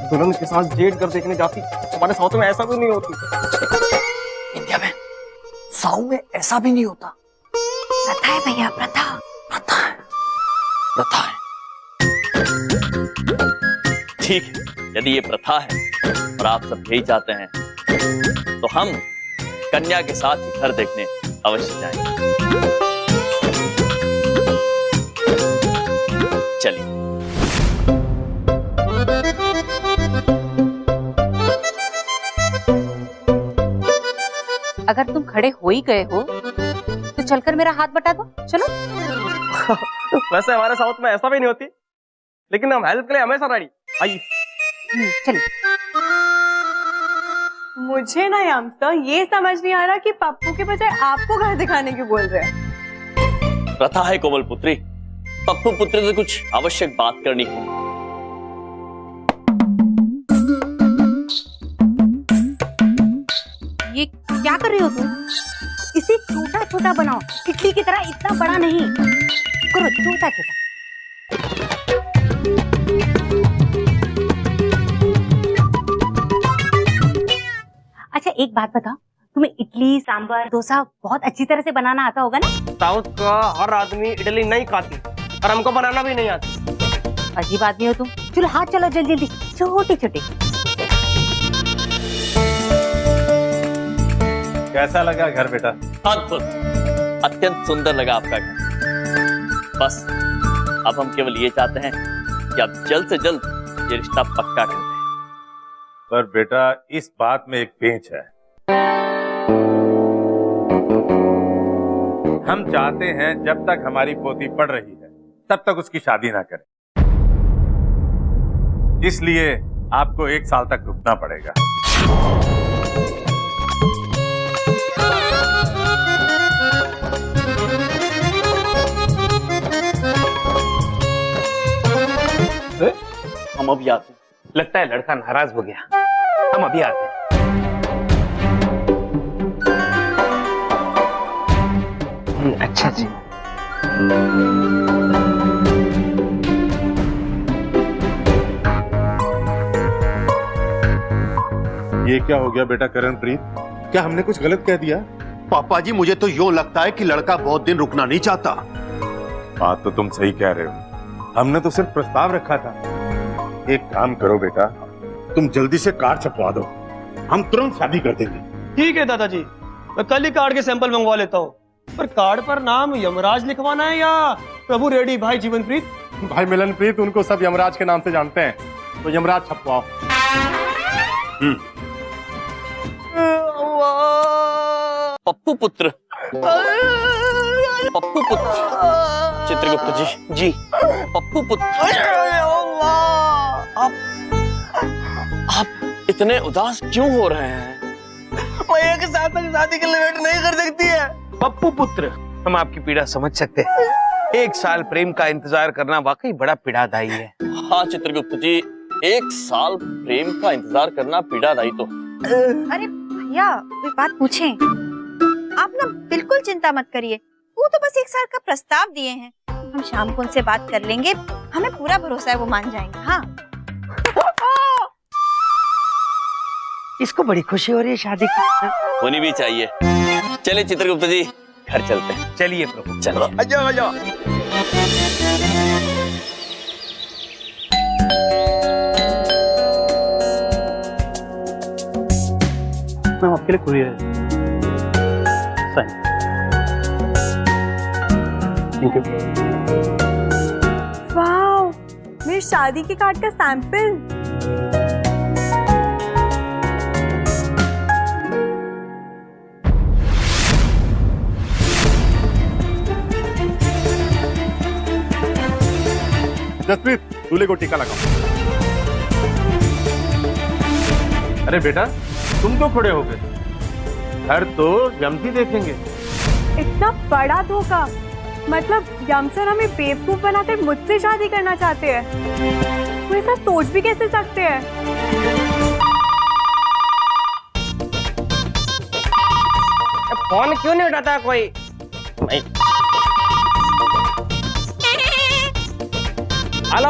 दुल्हन के साथ जेठ कर देखने जाती, हमारे साउथ में ऐसा भी नहीं होती। इंडिया में साउथ में ऐसा भी नहीं होता। प्रथा है भैया, प्रथा। प्रथा है, प्रथा है। ठीक है, यदि ये प्रथा है और आप सब यही चाहते हैं तो हम कन्या के साथ ही घर देखने अवश्य जाएंगे। चलिए। अगर तुम खड़े हो ही गए हो तो चलकर मेरा हाथ बटा दो, चलो। वैसे हमारे साउथ में ऐसा भी नहीं होती, लेकिन हम हेल्प के लिए हमेशा रेडी। आइए। चलिए। मुझे ना यामसा ये समझ नहीं आ रहा कि पप्पू के बजाय आपको घर दिखाने क्यों बोल रहे हैं। प्रथा है कोमल पुत्री, पप्पू पुत्री से कुछ आवश्यक बात करनी है। ये क्या कर रहे हो तुम? इसे छोटा छोटा बनाओ, इडली की तरह इतना बड़ा नहीं करो, छोटा छोटा। अच्छा एक बात बताओ, तुम्हें इडली सांभर डोसा बहुत अच्छी तरह से बनाना आता होगा ना? साउथ का हर आदमी इडली नहीं खाती और हमको बनाना भी नहीं आती। अजीब आदमी हो तुम। चलो हाथ चलो जल्दी जल्दी, छोटे छोटे। कैसा लगा घर बेटा? अद्भुत, अत्यंत सुंदर लगा आपका घर। बस अब हम केवल ये चाहते हैं कि आप जल्द से जल्द ये रिश्ता पक्का कर दें। पर बेटा इस बात में एक पेंच है। हम चाहते हैं जब तक हमारी पोती पढ़ रही है तब तक उसकी शादी ना करें, इसलिए आपको 1 साल तक रुकना पड़ेगा। हम अभी आते हैं। लगता है लड़का नाराज हो गया, हम अभी आते हैं। अच्छा जी। ये क्या हो गया बेटा करणप्रीत? क्या हमने कुछ गलत कह दिया? पापा जी मुझे तो यूं लगता है कि लड़का बहुत दिन रुकना नहीं चाहता। बात तो तुम सही कह रहे हो, हमने तो सिर्फ प्रस्ताव रखा था। एक काम करो बेटा, तुम जल्दी से कार्ड छपवा दो, हम तुरंत शादी कर देंगे। ठीक है दादाजी, मैं कल ही कार्ड के सैंपल मंगवा लेता हूँ। पर कार्ड पर नाम यमराज लिखवाना है या प्रभु रेड्डी भाई जीवनप्रीत? भाई मिलनप्रीत उनको सब यमराज के नाम से जानते हैं, तो यमराज छपवाओ। पप्पू पुत्र, पप्पू पुत्र, चित्रगुप्त जी जी, पप्पू पुत्र। आप इतने उदास क्यों हो रहे हैं? भैया के साथ तक शादी के लिए वेट नहीं कर सकती है। पप्पू पुत्र, हम आपकी पीड़ा समझ सकते हैं। 1 साल प्रेम का इंतजार करना वाकई बड़ा पीड़ादायी है। हाँ चित्रगुप्त जी, 1 साल प्रेम का इंतजार करना पीड़ादायी तो। अरे भैया एक बात पूछें, आप ना बिल्कुल चिंता मत करिए, वो तो बस 1 साल का प्रस्ताव दिए हैं। हम शाम को उनसे बात कर लेंगे, हमें पूरा भरोसा है वो मान जाएंगे। हाँ इसको बड़ी खुशी हो रही है शादी की। होनी भी चाहिए। चलिए चित्रगुप्त जी घर चलते हैं। चलिए प्रभु, चलो। आजा आजा। मैम आपके लिए कुरियर है। Thank you. वाओ, मेरी शादी के कार्ड का सैंपल। जसप्रीत दूल्हे को टीका लगाओ। अरे बेटा तुम तो खड़े हो गए, घर तो यमसी देखेंगे। इतना बड़ा धोखा, मतलब यमसर हमें बेवकूफ बनाकर मुझसे शादी करना चाहते हैं। वो ऐसा सोच भी कैसे सकते हैं? फोन क्यों नहीं उठाता कोई? हेलो।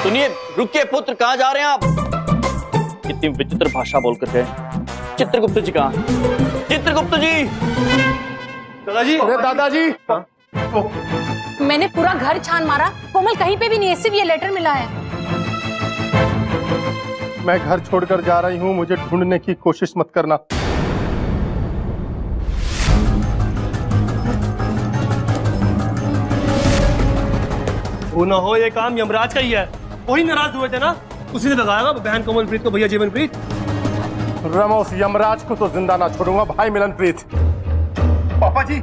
सुनिए, रुकिए पुत्र, कहाँ जा रहे हैं आप? कितनी विचित्र भाषा बोल कर गए। चित्रगुप्त जी कहाँ? चित्रगुप्त जी! दादाजी, अरे दादाजी! मैंने पूरा घर छान मारा, कोमल कहीं पे भी नहीं है, सिर्फ ये लेटर मिला है। मैं घर छोड़कर जा रही हूँ, मुझे ढूंढने की कोशिश मत करना। वो ना हो, ये काम यमराज का ही है। वही नाराज हुए थे ना, उसी ने लगाया बहन कोमलप्रीत को भैया जीवनप्रीत। रमो, उस यमराज को तो जिंदा ना छोड़ूंगा भाई मिलनप्रीत। पापा जी,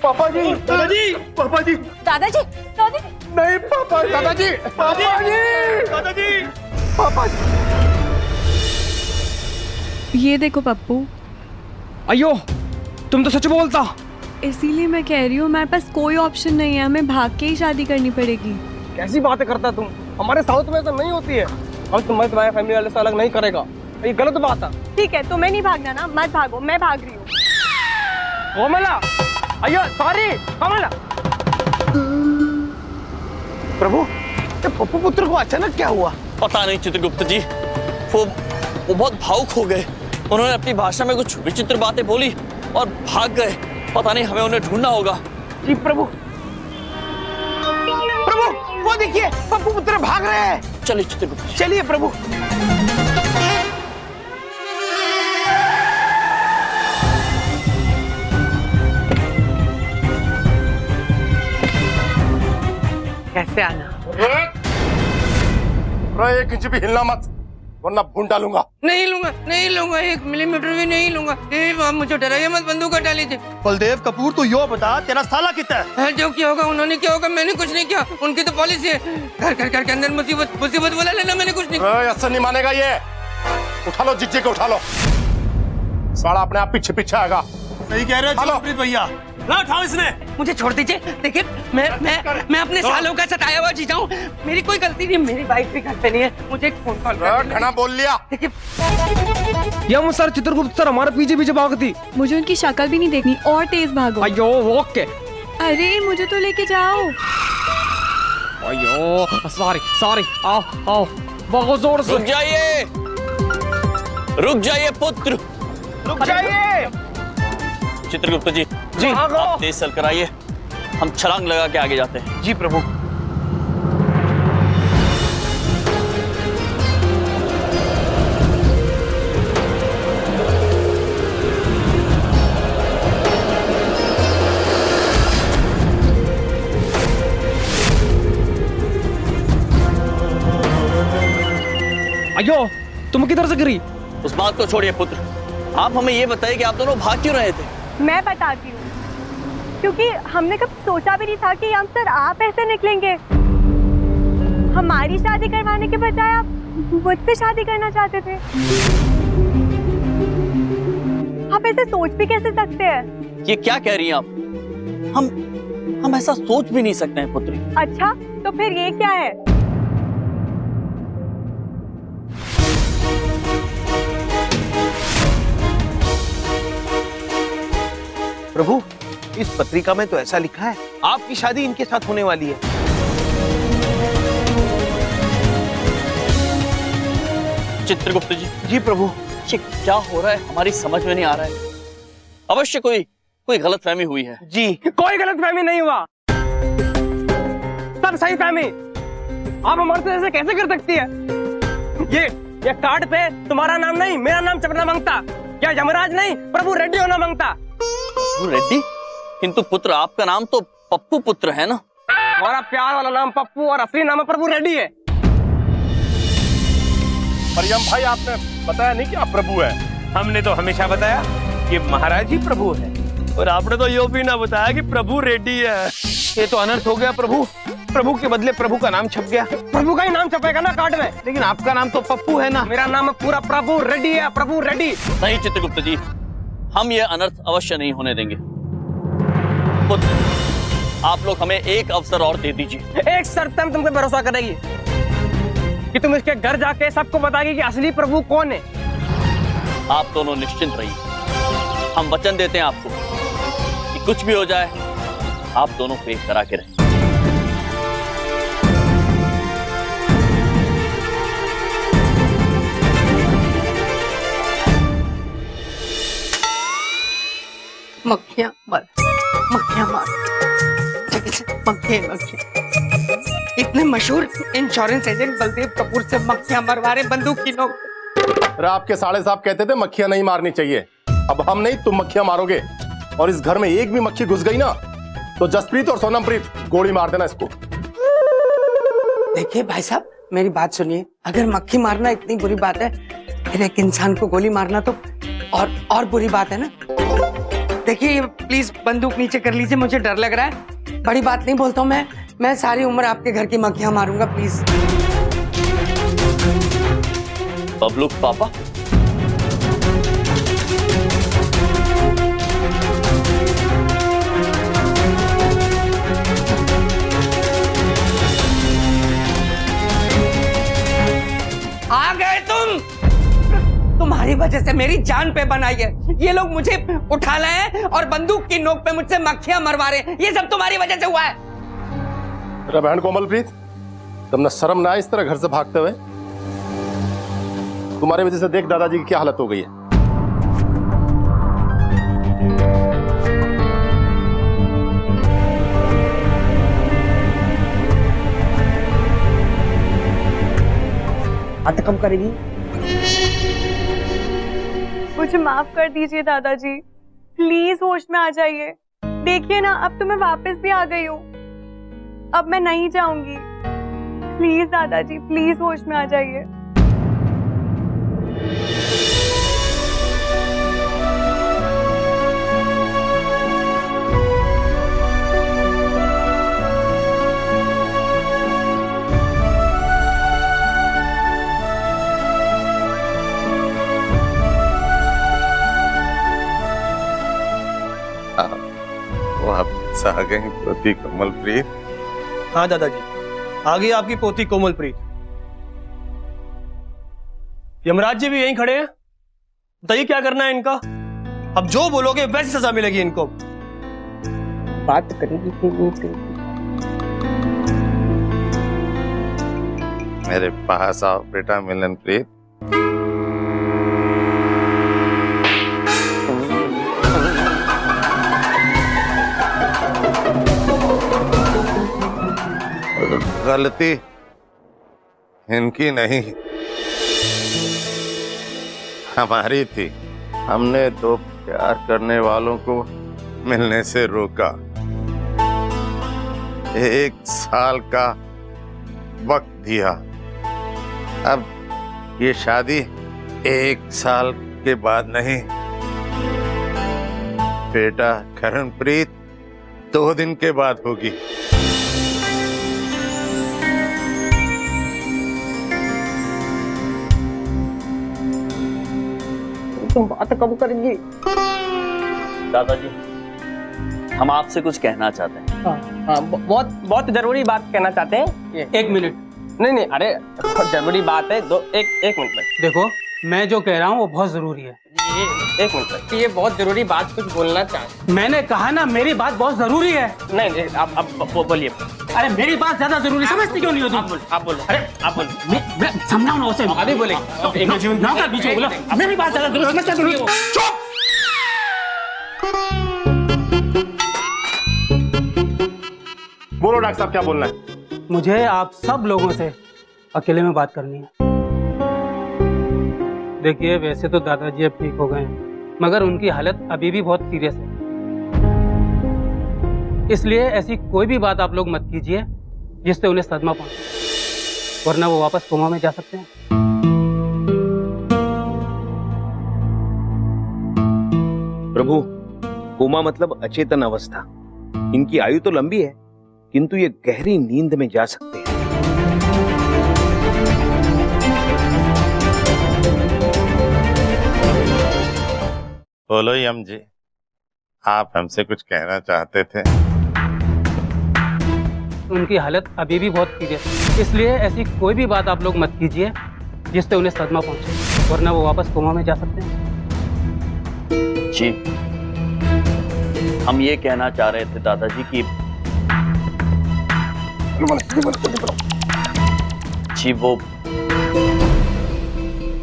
पापा जी, दादाजी, पापा जी, दादाजी, दादाजी, नहीं पापा, दादाजी, पापा जी, दादाजी, पापा जी। ये देखो पप्पू, अयो, तुम तो सच बोलता। इसीलिए मैं कह रही हूँ, हमारे पास कोई ऑप्शन नहीं है, हमें भाग के ही शादी करनी पड़ेगी। कैसी बातें करता तुम? हमारे साउथ में ऐसा नहीं होती है। हम तुम्हारे फैमिली वाले से अलग नहीं करेगा, ये गलत बात है। ठीक है, तुम्हें नहीं भागना ना, मत भागो, मैं भाग रही हूँ। कोमला, अयो सॉरी कोमला। प्रभु, ये पप्पू पुत्र को अचानक क्या हुआ? पता नहीं चित्रगुप्त जी, वो बहुत भावुक हो गए। उन्होंने अपनी भाषा में कुछ विचित्र बातें बोली और भाग गए। पता नहीं, हमें उन्हें ढूंढना होगा। जी प्रभु। प्रभु, वो देखिए, पप्पू पुत्र भाग रहे हैं। चलिए चित्रगुप्त जी। चलिए प्रभु। कैसे आना? एक इंच भी हिलना मत, वरना भून डालूंगा। नहीं लूंगा, नहीं लूंगा, 1 मिलीमीटर भी नहीं लूंगा। आप मुझे डराइए मत, बंदूक हटा लीजिए। बलदेव कपूर, तू यो बता, तेरा साला कितना है? जो किया होगा उन्होंने किया होगा, मैंने कुछ नहीं किया। उनकी तो पॉलिसी है, घर के अंदर मुसीबत बोला लेना, मैंने कुछ नहीं। ऐसा नहीं मानेगा ये। उठा लो जिज्जी को, उठा लो। साला अपने आप पीछे पीछे आएगा। सही कह रहे हो जीवनप्रीत भैया। ला उठाओ इसने। मुझे छोड़ दीजिए। देखिए, मैं अपने सालों का सताया हुआ जीता हूँ, मेरी कोई गलती नहीं, मेरी वाइफ भी घर पे नहीं है। मुझे एक फोन कॉल कर। घना बोल लिया। यम सर, चित्रगुप्त सर हमारे पीछे भागती। मुझे उनकी शक्ल भी नहीं देखनी, और तेज भागो। अयो ओके। अरे मुझे तो लेके जाओ। अयो सॉरी, आओ बहुत जोर से। रुक जाइए पुत्र, रुक जाइए। चित्रगुप्त जी, आप तेज चल कर आइए, हम छलांग लगा के आगे जाते हैं। जी प्रभु। अयो, तुम किधर से गिरी? उस बात को छोड़िए पुत्र, आप हमें ये बताइए कि आप दोनों भाग क्यों रहे थे? मैं बताती हूँ, क्योंकि हमने कब सोचा भी नहीं था कि हम सर आप ऐसे निकलेंगे। हमारी शादी करवाने के बजाय आप मुझसे शादी करना चाहते थे। आप ऐसे सोच भी कैसे सकते हैं? ये क्या कह रही हैं आप? हम ऐसा सोच भी नहीं सकते हैं पुत्री। अच्छा, तो फिर ये क्या है? प्रभु, इस पत्रिका में तो ऐसा लिखा है, आपकी शादी इनके साथ होने वाली है। चित्रगुप्त जी। जी प्रभु। ये क्या हो रहा है, हमारी समझ में नहीं आ रहा है। अवश्य कोई गलतफहमी हुई है। जी, कोई गलतफहमी नहीं हुआ, सब सही फहमी। आप हमारे से ऐसे कैसे कर सकती है? ये कार्ड पे तुम्हारा नाम नहीं, मेरा नाम छपना मांगता, या यमराज नहीं, प्रभु रेड्डी होना मांगता। प्रभु रेड्डी? किंतु पुत्र, आपका नाम तो पप्पू पुत्र है ना? हमारा प्यार वाला नाम पप्पू और असली नाम प्रभु रेड्डी है। मरियम भाई, आपने बताया नहीं कि आप प्रभु हैं? हमने तो हमेशा बताया कि महाराज ही प्रभु है, और आपने तो यो भी ना बताया कि प्रभु रेड्डी है। ये तो अनर्थ हो गया प्रभु। प्रभु के बदले प्रभु का नाम छप गया। प्रभु का ही नाम छपेगा ना कार्ड में, लेकिन आपका नाम तो पप्पू है ना। मेरा नाम पूरा प्रभु रेड्डी है, प्रभु रेड्डी। नहीं चित्रगुप्त जी, हम ये अनर्थ अवश्य नहीं होने देंगे। प्रभुपुत्र, आप लोग हमें एक अवसर और दे दीजिए। एक शर्त पे हम तुमसे भरोसा करेगी कि तुम इसके घर जाके सबको बताएगी कि असली प्रभु कौन है। आप दोनों निश्चिंत रहिए, हम वचन देते हैं आपको कि कुछ भी हो जाए आप दोनों पेश करा के रहें। मक्खियाँ मार, मक्खियाँ मार, जगह से मक्खियाँ। इतने मशहूर इंश्योरेंस एजेंट बलदेव कपूर से मक्खियाँ मरवा रहे बंदूक की नोक। अरे आपके साले साहब कहते थे मक्खियां नहीं मारनी चाहिए। अब हम नहीं, तुम मक्खियां मारोगे। और इस घर में एक भी मक्खी घुस गई ना तो जसप्रीत और सोनमप्रीत गोली मार देना इसको। देखिए भाई साहब, मेरी बात सुनिए। अगर मक्खी मारना इतनी बुरी बात है, फिर एक इंसान को गोली मारना तो और बुरी बात है ना। देखिए प्लीज बंदूक नीचे कर लीजिए, मुझे डर लग रहा है। बड़ी बात नहीं बोलता हूँ मैं सारी उम्र आपके घर की मक्खियां मारूंगा, प्लीज। बबलू पापा, आ गए तुम। तुम्हारी वजह से मेरी जान पे बनाई है। ये लोग मुझे उठा लाए हैं और बंदूक की नोक पे मुझसे मक्खियां मरवा रहे हैं। ये सब तुम्हारी वजह से हुआ है। तेरा बहन कोमलप्रीत, तुमने शर्म ना आए इस तरह घर से भागते हुए? तुम्हारी वजह से देख दादाजी की क्या हालत हो गई है। हाथ कम करेगी। मुझे माफ कर दीजिए दादाजी, प्लीज होश में आ जाइए। देखिए ना, अब तो मैं वापस भी आ गई हूँ। अब मैं नहीं जाऊंगी। प्लीज दादाजी, प्लीज होश में आ जाइए। वापस आ गई पोती कमलप्रीत। हाँ दादाजी, आ गई आपकी पोती कोमलप्रीत। यमराज जी भी यहीं खड़े हैं, बताइए क्या करना है इनका। अब जो बोलोगे वैसी सजा मिलेगी इनको। बात करेगी कि नहीं करेगी? मेरे पास आओ बेटा मिलनप्रीत। गलती इनकी नहीं, हमारी थी। हमने दो प्यार करने वालों को मिलने से रोका। 1 साल का वक्त दिया। अब ये शादी 1 साल के बाद नहीं, बेटा करणप्रीत 2 दिन के बाद होगी। तुम बात कब करेंगी? दादाजी, हम आपसे कुछ कहना चाहते हैं। हाँ, बहुत बहुत जरूरी बात कहना चाहते हैं। 1 मिनट। नहीं अरे बहुत जरूरी बात है। एक मिनट लग। देखो, मैं जो कह रहा हूँ वो बहुत जरूरी है। ये 1 मिनट लग। ये बहुत जरूरी बात कुछ बोलना चाहते। मैंने कहा ना, मेरी बात बहुत जरूरी है। नहीं आप बोलिए। अरे मेरी बात ज्यादा जरूरी, समझती क्यों नहीं हो तुम? आप बोलो। अरे आप बोलो। मैं समझाऊं ना उसे। अभी बोले। नौकर बीच में बोलो, मेरी बात ज्यादा जरूरी, समझता क्यों नहीं हो? बोलो डॉक्टर साहब, क्या बोलना है? मुझे आप सब लोगों से अकेले में बात करनी है। देखिए, वैसे तो दादाजी अब ठीक हो गए हैं, मगर उनकी हालत अभी भी बहुत सीरियस है। इसलिए ऐसी कोई भी बात आप लोग मत कीजिए जिससे उन्हें सदमा पहुंचे, वरना वो वापस कोमा में जा सकते हैं। प्रभु, कोमा मतलब अचेतन अवस्था। इनकी आयु तो लंबी है, किंतु ये गहरी नींद में जा सकते हैं। बोलो यम जी, आप हमसे कुछ कहना चाहते थे? उनकी हालत अभी भी बहुत सीरियस है, इसलिए ऐसी कोई भी बात आप लोग मत कीजिए जिससे उन्हें सदमा पहुंचे, वरना वो वापस कोमा में जा सकते हैं। जी, हम ये कहना चाह रहे थे दादाजी कि जी वो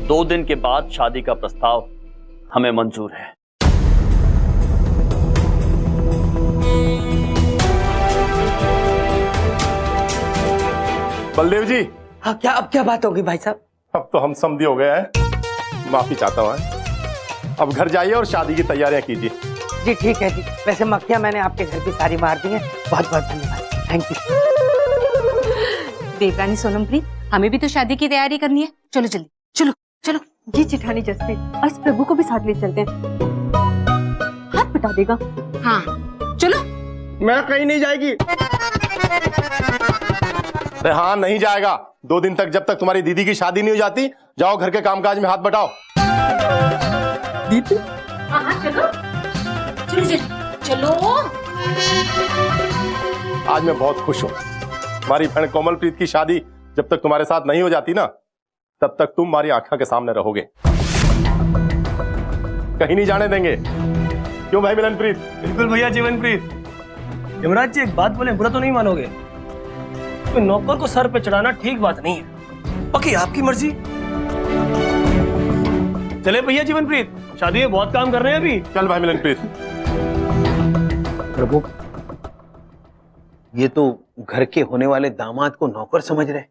2 दिन के बाद शादी का प्रस्ताव हमें मंजूर है। बलदेव जी, हाँ क्या अब क्या बात होगी भाई साहब? अब तो हम समझी हो गए हैं, माफी चाहता हूँ। अब घर जाइए और शादी की तैयारियां कीजिए। जी ठीक है जी। वैसे मक्खियाँ मैंने आपके घर की सारी मार दी हैं। बहुत बहुत धन्यवाद, थैंक यू। देवरानी सोनमप्रीत, हमें भी तो शादी की तैयारी करनी है, चलो जल्दी चलो चलो। जी चिठानी जसप्रीत, और इस प्रभु को भी साथ ले चलते हैं, हाथ बटा देगा। हाँ चलो। मैं कहीं नहीं जाएगी। अरे हाँ, नहीं जाएगा। 2 दिन तक, जब तक तुम्हारी दीदी की शादी नहीं हो जाती। जाओ घर के कामकाज में हाथ बटाओ। दीदी, हाँ चलो चलो चलो। आज मैं बहुत खुश हूँ। हमारी बहन कोमलप्रीत की शादी जब तक तुम्हारे साथ नहीं हो जाती ना, तब तक तुम हमारी आंखों के सामने रहोगे, कहीं नहीं जाने देंगे। क्यों भाई मिलनप्रीत? बिल्कुल भैया जीवनप्रीत। यमराज जी एक बात बोले, बुरा तो नहीं मानोगे? तो नौकर को सर पे चढ़ाना ठीक बात नहीं है, बाकी आपकी मर्जी। चले भैया जीवनप्रीत, शादी में बहुत काम कर रहे हैं अभी। चल भाई मिलनप्रीत। प्रभु, ये तो घर के होने वाले दामाद को नौकर समझ रहे,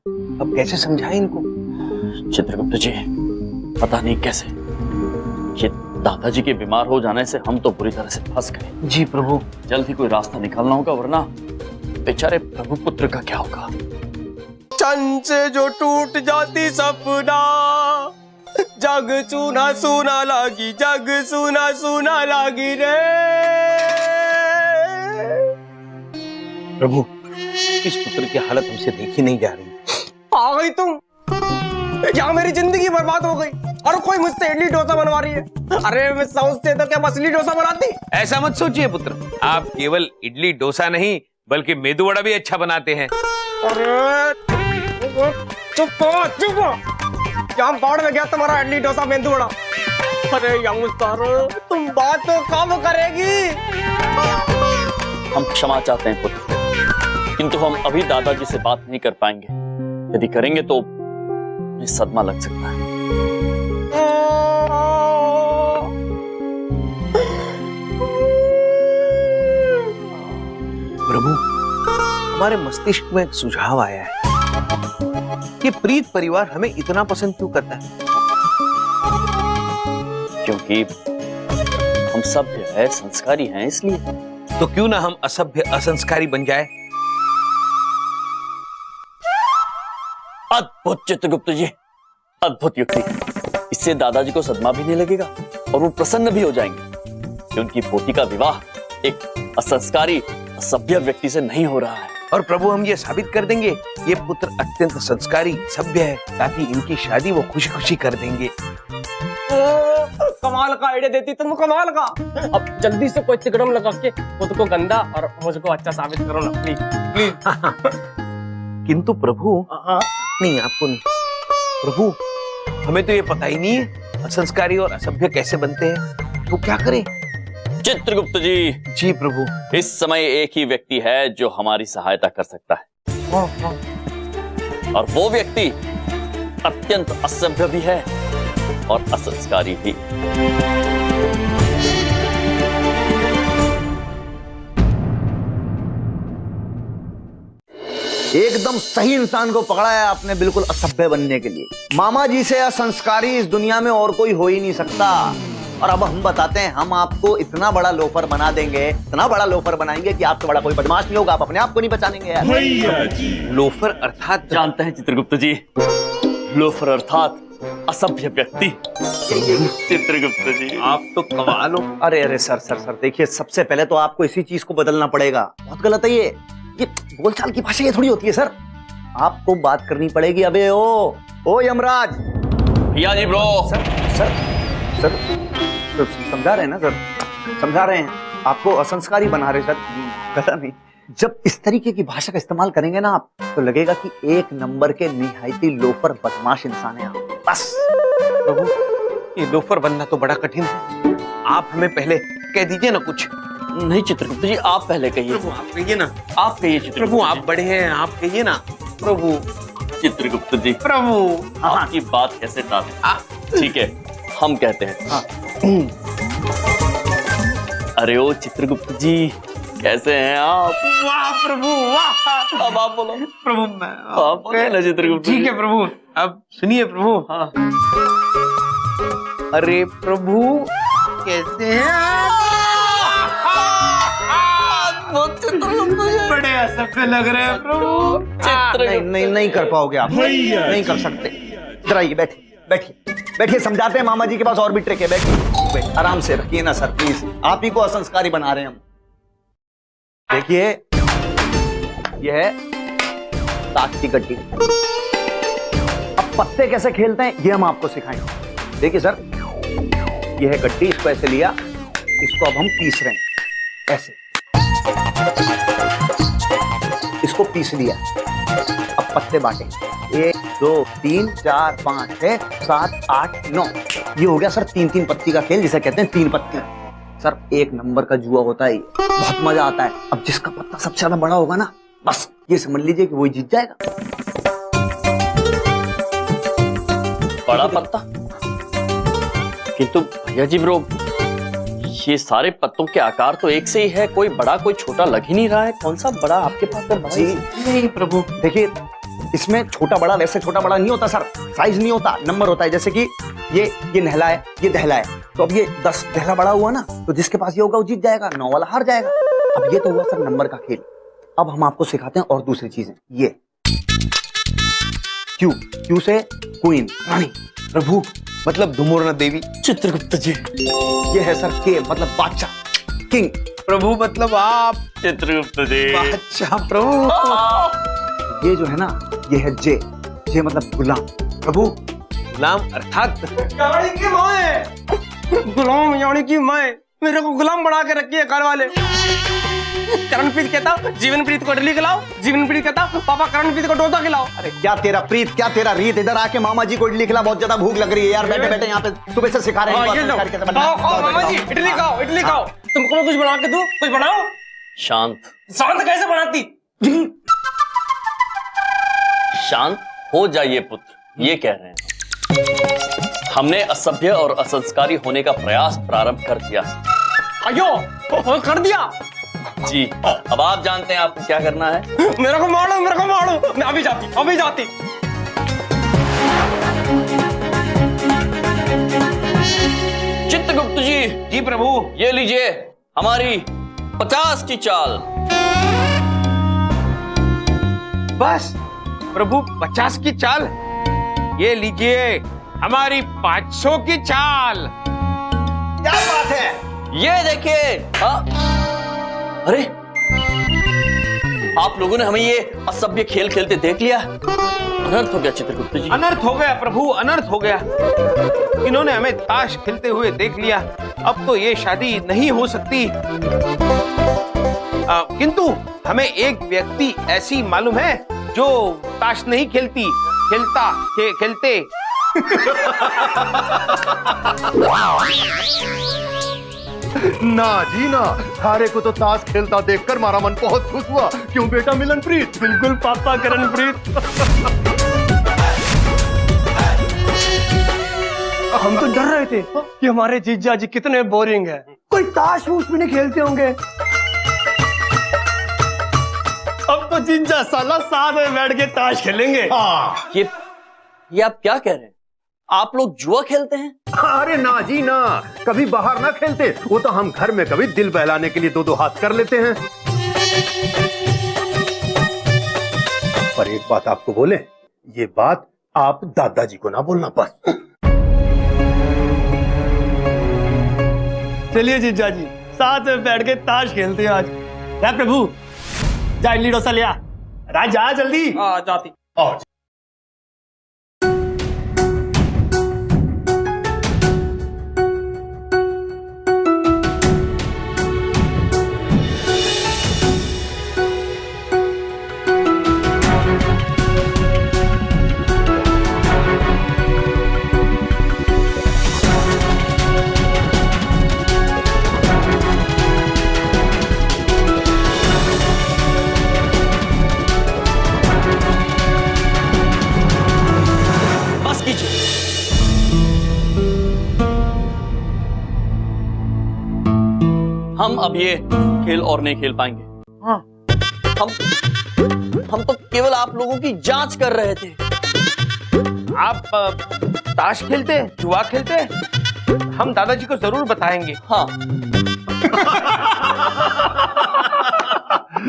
अब कैसे समझाएं इनको? चित्रगुप्त जी, पता नहीं कैसे ये दादाजी के बीमार हो जाने से हम तो बुरी तरह से फंस गए। जी प्रभु। जल्द ही कोई रास्ता निकालना होगा, वरना बेचारे प्रभु पुत्र का क्या होगा। चंद से जो टूट जाती सपना, जग सुना सुना लागी, जग सुना सुना लागी रे। प्रभु, इस पुत्र की हालत हमसे देखी नहीं जा रही। आ गई तुम, क्या मेरी जिंदगी बर्बाद हो गई और कोई मुझसे इडली डोसा बनवा रही है। अरे मैं सोचते तो क्या मछली डोसा बनाती। ऐसा मत सोचिए पुत्र, आप केवल इडली डोसा नहीं बल्कि मेदू वड़ा भी अच्छा बनाते हैं। अरे चुप क्या बाढ़ में गया तुम्हारा इडली डोसा मेंदू वड़ा। अरे यंगस्टर, तुम बात तो कब करेगी? हम क्षमा चाहते हैं पुत्र, किंतु हम अभी दादाजी से बात नहीं कर पाएंगे। यदि करेंगे तो हमें सदमा लग सकता है। प्रभु, हमारे मस्तिष्क में एक सुझाव आया है कि प्रीत परिवार हमें इतना पसंद क्यों करता है? क्योंकि हम सभ्य है, संस्कारी हैं, इसलिए। तो क्यों ना हम असभ्य असंस्कारी बन जाए? अद्भुत चित्रगुप्त जी, अद्भुत युक्ति। इससे दादाजी को सदमा भी नहीं लगेगा और वो प्रसन्न भी हो जाएंगे कि उनकी पोती का विवाह एक असंस्कारी, असभ्य व्यक्ति से नहीं हो रहा है। और प्रभु, हम ये साबित कर देंगे ये पुत्र अत्यंत संस्कारी, सभ्य है, ताकि इनकी शादी वो खुशी खुशी कर देंगे। कमाल का आइडिया देती तुम, कमाल का। अब जल्दी से कोई तिकड़म लगा के खुद को गंदा और मुझको अच्छा साबित करो ना, प्लीज प्लीज। किंतु प्रभु, नहीं आपको नहीं प्रभु, हमें तो ये पता ही नहीं है असंस्कारी और असभ्य कैसे बनते हैं, तो क्या करें? चित्रगुप्त जी। जी प्रभु। इस समय एक ही व्यक्ति है जो हमारी सहायता कर सकता है, और वो व्यक्ति अत्यंत असभ्य भी है और असंस्कारी भी। एकदम सही इंसान को पकड़ा है आपने, बिल्कुल असभ्य बनने के लिए। मामा जी से असंस्कारी इस दुनिया में और कोई हो ही नहीं सकता। और अब हम बताते हैं, हम आपको इतना बड़ा लोफर बना देंगे, इतना बड़ा लोफर बनाएंगे कि आपसे बड़ा कोई बदमाश नहीं होगा, आप अपने आप को नहीं बचानेंगे यार। लोफर अर्थात? जानते हैं चित्रगुप्त जी, लोफर अर्थात असभ्य व्यक्ति। चित्रगुप्त जी, आप तो कमाल हो। अरे अरे सर सर सर, देखिए सबसे पहले तो आपको इसी चीज को बदलना पड़ेगा। बहुत गलत है ये बोलचाल की भाषा ये थोड़ी होती है सर। आपको बात करनी पड़ेगी। अबे ओ यमराज। भैया जी ब्रो। सर सर सर, समझा रहे हैं ना सर, समझा रहे हैं। आपको असंस्कारी बना रहे सर, पता नहीं। जब इस तरीके की भाषा का इस्तेमाल करेंगे ना आप, तो लगेगा कि एक नंबर के निहायती लोफर बदमाश इंसान है आप। बस प्रभु, ये लोफर बनना तो बड़ा कठिन है। आप हमें पहले कह दीजिए ना कुछ। नहीं चित्रगुप्त जी, आप पहले कहिए। प्रभु आप कहिए ना। आप कहिए चित्रगुप्त प्रभु जी। आप बड़े हैं, आप कहिए ना। प्रभु चित्रगुप्त जी, प्रभु आपकी बात कैसे टालें? ठीक है, हम कहते हैं। हाँ। अरे ओ चित्रगुप्त जी, कैसे हैं आप? वाह प्रभु वाह। अब आप बोलो। प्रभु आप बोलिए ना चित्रगुप्त जी। ठीक है प्रभु, अब सुनिए प्रभु। हाँ। अरे प्रभु कैसे हैं आप? बड़े असभ्य लग रहे हैं प्रभु। नहीं कर पाओगे आप, नहीं कर सकते। इधर आइए, बैठिए, समझाते हैं। मामा जी के पास और भी ट्रिक है। बैठिए, आराम से रखिए ना सर प्लीज, आप ही को असंस्कारी बना रहे हैं हम। देखिए, यह है ताश की गड्डी। अब पत्ते कैसे खेलते हैं ये हम आपको सिखाएंगे। देखिए सर, यह है गड्डी, इसको ऐसे लिया, इसको अब हम पीस रहे हैं ऐसे। इसको पीस लिया, अब पत्ते बांटे। 1 2 3 4 5 6 7 8 9, ये हो गया सर 3-3 पत्ती का खेल, जिसे कहते हैं 3 पत्ती। सर एक नंबर का जुआ होता है, बहुत मजा आता है। अब जिसका पत्ता सबसे ज्यादा बड़ा होगा ना, बस ये समझ लीजिए कि वही जीत जाएगा। बड़ा पत्ता? किंतु भैया जी ब्रो, ये सारे पत्तों के आकार तो एक से ही है, कोई बड़ा कोई छोटा लग ही नहीं रहा है। कौन सा बड़ा आपके पास तो बड़ा जी नहीं प्रभु, देखिए, इसमें छोटा बड़ा वैसे छोटा बड़ा नहीं होता सर, साइज नहीं होता, नंबर होता है। जैसे कि ये नहला है, ये दहला है, तो अब ये 10 दहला बड़ा हुआ ना, तो जिसके पास ये होगा वो जीत जाएगा, 9 वाला हार जाएगा। अब ये तो हुआ सर नंबर का खेल। अब हम आपको सिखाते हैं और दूसरी चीजें। ये क्यू से क्वीन, रानी। प्रभु मतलब धुमुरना देवी। चित्रगुप्त जी, ये है सर के मतलब बादशाह, किंग। प्रभु मतलब आप। चित्रगुप्त जी, बादशाह प्रभु। ये जो है ना, ये है जे मतलब गुलाम। प्रभु गुलाम अर्थात यानी कि माए, गुलाम यानी कि माए मेरे को गुलाम बना के रखी है घर वाले। करणप्रीत कहता जीवनप्रीत को इडली खिलाओ, जीवनप्रीत कहता पापा करणप्रीत को डोसा खिलाओ। अरे क्या तेरा प्रीत, क्या तेरा रीत, इधर आके मामा जी को इडली खिला, बहुत ज्यादा भूख लग रही है यार। बैठे बैठे यहाँ पे सुबह से सिखा रहे हैं। खाओ मामा जी, इडली खाओ, इडली खाओ। तुमको मैं कुछ बना के दूं? कुछ बनाओ। शांत शांत कैसे बनाती? शांत हो जाइए पुत्र, ये कह रहे हैं। हमने असभ्य और असंस्कारी होने का प्रयास प्रारंभ कर दिया। अयो कर दिया जी, अब आप जानते हैं आपको क्या करना है। मेरे को मारो, मेरे को मारो। मैं अभी जाती। चित्रगुप्त जी, जी प्रभु। ये लीजिए हमारी 50 की चाल। बस प्रभु 50 की चाल। ये लीजिए हमारी 500 की चाल। क्या बात है? ये देखिए। अरे आप लोगों ने हमें ये असभ्य खेल खेलते देख लिया। अनर्थ हो गया चित्रगुप्त जी। अनर्थ हो गया प्रभु, अनर्थ हो गया। इन्होंने हमें ताश खेलते हुए देख लिया, अब तो ये शादी नहीं हो सकती। किंतु हमें एक व्यक्ति ऐसी मालूम है जो ताश नहीं खेलते। ना जी ना, थारे को तो ताश खेलता देखकर हमारा मन बहुत खुश हुआ। क्यों बेटा मिलनप्रीत? बिल्कुल पापा करणप्रीत। हम तो डर रहे थे कि हमारे जीजा जी कितने बोरिंग है, कोई ताश वूश भी नहीं खेलते होंगे। अब तो जीजा साला साथ में बैठ के ताश खेलेंगे। ये आप क्या कह रहे हैं? आप लोग जुआ खेलते हैं? अरे ना जी ना, कभी बाहर ना खेलते, वो तो हम घर में कभी दिल बहलाने के लिए 2-2 हाथ कर लेते हैं। पर एक बात आपको बोले, ये बात आप दादाजी को ना बोलना बस। चलिए जीजा जी, साथ में बैठ के ताश खेलते हैं आज। क्या प्रभु, जा इडली डोसा लिया। राजा जल्दी। जाती। अब ये खेल और नहीं खेल पाएंगे। हाँ। हम तो केवल आप लोगों की जांच कर रहे थे। आप ताश खेलते, जुआ खेलते? हम दादाजी को जरूर बताएंगे। हाँ।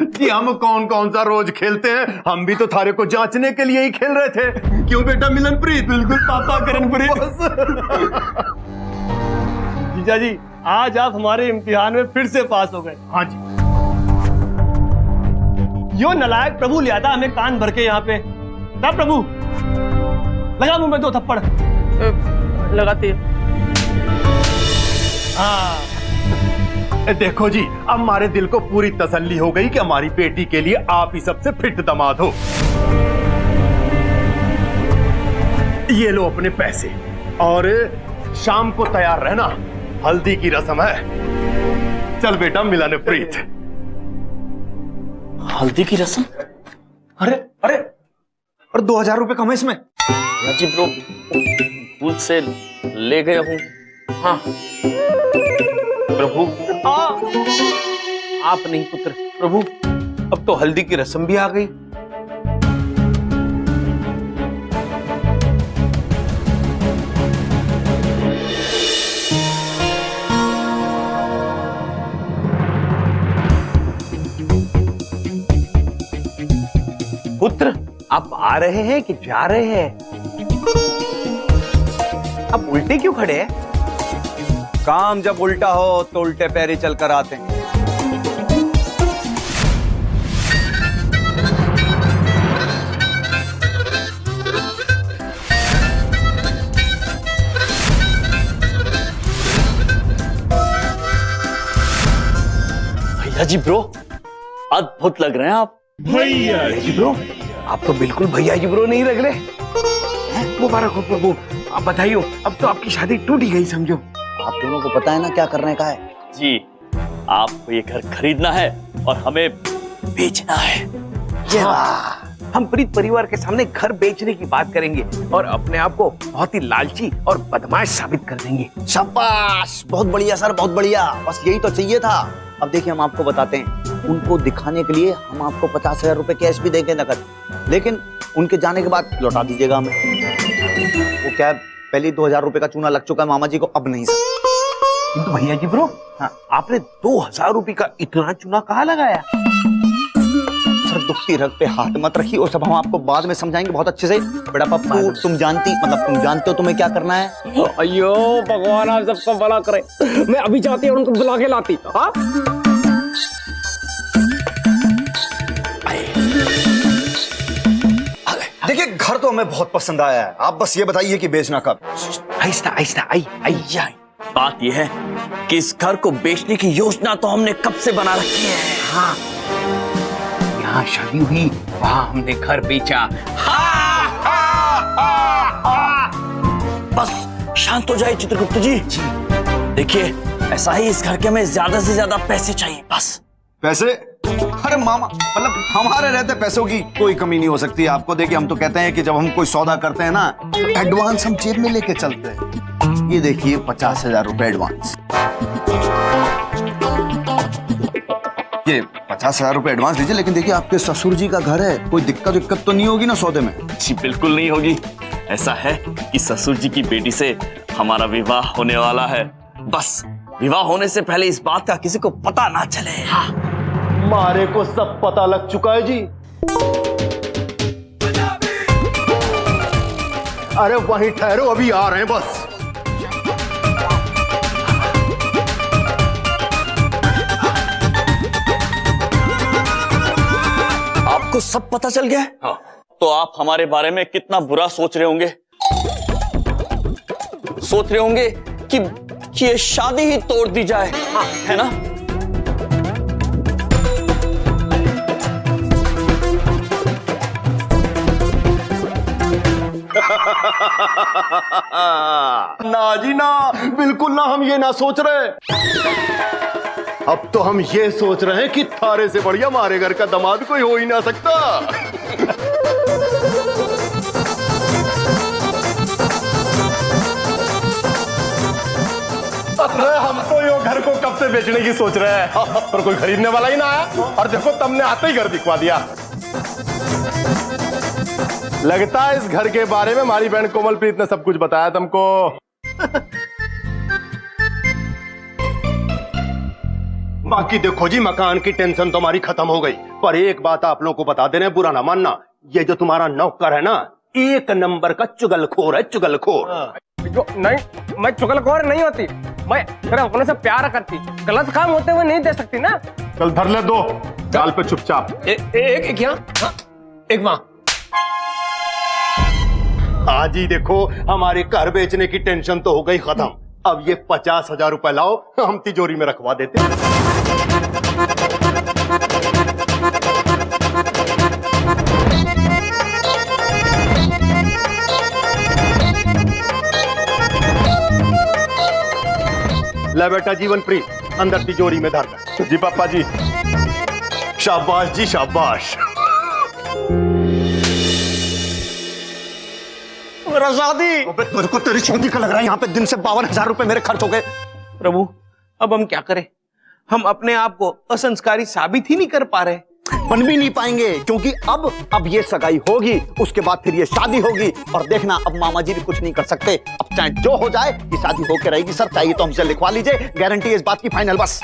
कि हम कौन कौन सा रोज खेलते हैं, हम भी तो थारे को जांचने के लिए ही खेल रहे थे। क्यों बेटा मिलनप्रीत? बिल्कुल पापा करणप्रीत। जीजा जी, आज आप हमारे इम्तिहान में फिर से पास हो गए। हाँ जी। यो नलायक प्रभु लिया था हमें कान भर के यहाँ पे। ना प्रभु, लगा मुंह में 2 थप्पड़। लगाती है। हाँ, देखो जी, अब हमारे दिल को पूरी तसल्ली हो गई कि हमारी बेटी के लिए आप ही सबसे फिट दामाद हो। ये लो अपने पैसे, और शाम को तैयार रहना, हल्दी की रस्म है। चल बेटा मिलनप्रीत। हल्दी की रस्म? अरे अरे, और 2000 रुपए कम है इसमें। जी ब्रो, भूल से ले गया हूँ। हाँ प्रभु, आप नहीं पुत्र। प्रभु, अब तो हल्दी की रस्म भी आ गई। पुत्र, आप आ रहे हैं कि जा रहे हैं? आप उल्टे क्यों खड़े हैं? काम जब उल्टा हो तो उल्टे पैर ही चलकर आते हैं। भैया जी ब्रो, अद्भुत लग रहे हैं आप। भैया जी ब्रो, आप तो बिल्कुल भैया जी ब्रो नहीं लग रहे। मुबारक हो प्रभु, आप बताइए, अब तो आपकी शादी टूट ही गई समझो। आप दोनों को पता है ना क्या करने का है? जी, आपको ये घर खरीदना है और हमें बेचना है। हाँ, हम प्रीत परिवार के सामने घर बेचने की बात करेंगे और अपने आप को बहुत ही लालची और बदमाश साबित कर देंगे। शाबाश, बहुत बढ़िया सर, बहुत बढ़िया। बस यही तो चाहिए था। अब देखिए, हम आपको बताते हैं, उनको दिखाने के लिए हम आपको 50,000 रुपए कैश भी देंगे नकद, लेकिन उनके जाने के बाद लौटा दीजिएगा हमें। वो क्या है, पहले 2000 रुपए का चूना लग चुका है मामा जी को, अब नहीं सर। किंतु भैया जी ब्रो, हाँ, आपने 2000 रुपए का इतना चूना कहाँ लगाया? सर, दुखती रग पे हाथ मत रखिए, वो सब हम आपको बाद में समझाएंगे बहुत अच्छे से। बेटा पप्पू, तुम जानते हो तुम्हें क्या करना है। अयो भगवान, आप सबको भला करे। मैं अभी जाती और उनको बुला के लाती। हाँ, देखिए, घर तो हमें बहुत पसंद आया है, आप बस ये बताइए कि बेचना कब। आहिस्ता आहिस्ता, आई। बात यह है कि इस घर को बेचने की योजना तो हमने कब से बना रखी है। हाँ, यहाँ शादी हुई, वहाँ हमने घर बेचा। बस शांत हो जाइए चित्रगुप्त जी। देखिए, ऐसा ही इस घर के हमें ज्यादा से ज्यादा पैसे चाहिए, बस। पैसे? अरे मामा, मतलब हमारे रहते पैसों की कोई कमी नहीं हो सकती आपको। देखिए, हम तो कहते हैं कि जब हम कोई सौदा करते हैं ना, तो एडवांस हम जेब में लेके चलते हैं। ये देखिए, 50,000 रुपए एडवांस। ये 50,000 रुपए एडवांस लीजिए, लेकिन देखिए, आपके ससुर जी का घर है, कोई दिक्कत तो नहीं होगी ना सौदे में? जी बिल्कुल नहीं होगी। ऐसा है कि ससुर जी की बेटी से हमारा विवाह होने वाला है। बस विवाह होने से पहले इस बात का किसी को पता ना चले। हाँ। मारे को सब पता लग चुका है जी। अरे वहीं ठहरो, अभी आ रहे हैं बस। आपको सब पता चल गया है? हाँ। तो आप हमारे बारे में कितना बुरा सोच रहे होंगे। सोच रहे होंगे कि ये शादी ही तोड़ दी जाए। हाँ, है ना? ना जी ना, बिल्कुल ना, हम ये ना सोच रहे। अब तो हम ये सोच रहे हैं कि थारे से बढ़िया हमारे घर का दामाद कोई हो ही ना सकता। अरे हम तो यो घर को कब से बेचने की सोच रहे हैं, पर कोई खरीदने वाला ही ना आया, और देखो तुमने आते ही घर दिखवा दिया। लगता है इस घर के बारे में हमारी बहन कोमलप्रीत ने सब कुछ बताया तुमको। बाकी देखो जी, मकान की टेंशन तो हमारी खत्म हो गई, पर एक बात आप लोगों को बता दे रहे हैं, बुरा ना मानना, ये जो तुम्हारा नौकर है ना, एक नंबर का चुगलखोर है, चुगलखोर। जो नहीं, मैं चुगलखोर नहीं होती, मैं तेरे अपने से प्यार करती, गलत काम होते हुए नहीं दे सकती ना। चल धर ले दो गाल पे चुपचाप। एक यहाँ, हाँ, एक वहाँ। हाँ जी, देखो हमारे घर बेचने की टेंशन तो हो गई खत्म, अब ये 50,000 रुपए लाओ, हम तिजोरी में रखवा देते हैं। ले बेटा जीवनप्रीत, अंदर तिजोरी में धर दे। जी पापा जी। शाबाश जी शाबाश। मेरा शादी। तेरे को तेरी शादी का लग रहा है, यहाँ पे दिन से 52,000 रुपए मेरे खर्च हो गए। प्रभु अब हम क्या करें, हम अपने आप को असंस्कारी साबित ही नहीं कर पा रहे। बन भी नहीं पाएंगे, क्योंकि अब ये सगाई होगी, उसके बाद फिर ये शादी होगी, और देखना अब मामा जी भी कुछ नहीं कर सकते। अब चाहे जो हो जाए, ये शादी होके रहेगी सर, चाहिए तो हमसे लिखवा लीजिए, गारंटी है इस बात की फाइनल। बस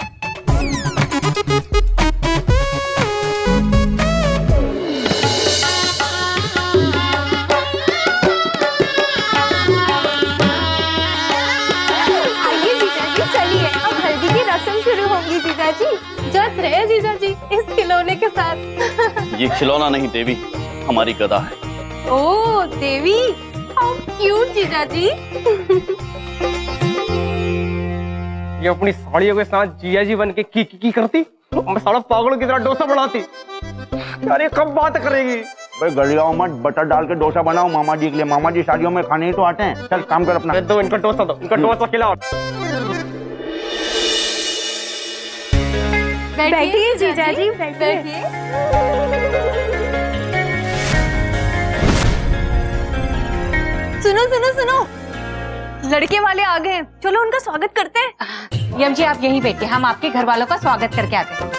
आइए जीजाजी, चलिए अब हल्दी की रस्म शुरू होगी जीजाजी। जस रहे जीजाजी इस खिलौने के साथ। ये खिलौना नहीं देवी, हमारी गदा है। ओ देवी, हाउ क्यूट जीजाजी। ये अपनी साड़ियों के साथ जिया जी बन के की करती, मैं साला पागलों की तरह डोसा बनाती। अरे कब बात करेगी? भाई गलियाओं मत, बटर डाल के डोसा बनाओ मामा जी के लिए, मामा जी शादियों में खाने ही तो आते हैं। चल काम कर अपना। दो इनका डोसा, दो इनका डोसा खिलाओ। बैठिए जीजाजी, बैठिए। सुनो सुनो सुनो, लड़के वाले आ गए, चलो उनका स्वागत करते हैं। यम जी आप यहीं बैठिए, हम आपके घर वालों का स्वागत करके आते हैं।